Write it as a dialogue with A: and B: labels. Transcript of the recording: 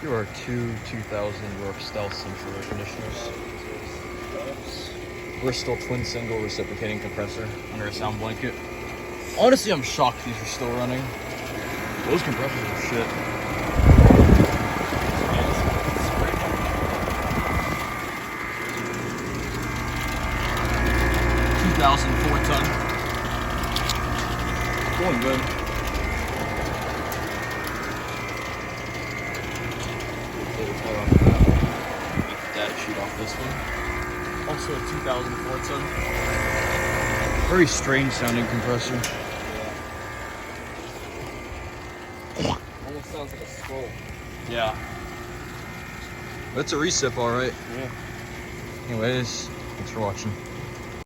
A: Here are two 2000 York Stealth central air conditioners. Bristol twin single reciprocating compressor under a sound blanket. Honestly, I'm shocked these are still running. Those compressors are shit. 2004 ton. Going good. Data sheet off this one. Also a 2004 ton. Very strange sounding compressor.
B: Yeah. Almost sounds like a scroll.
A: Yeah. That's a recip, alright.
B: Yeah.
A: Anyways, thanks for watching.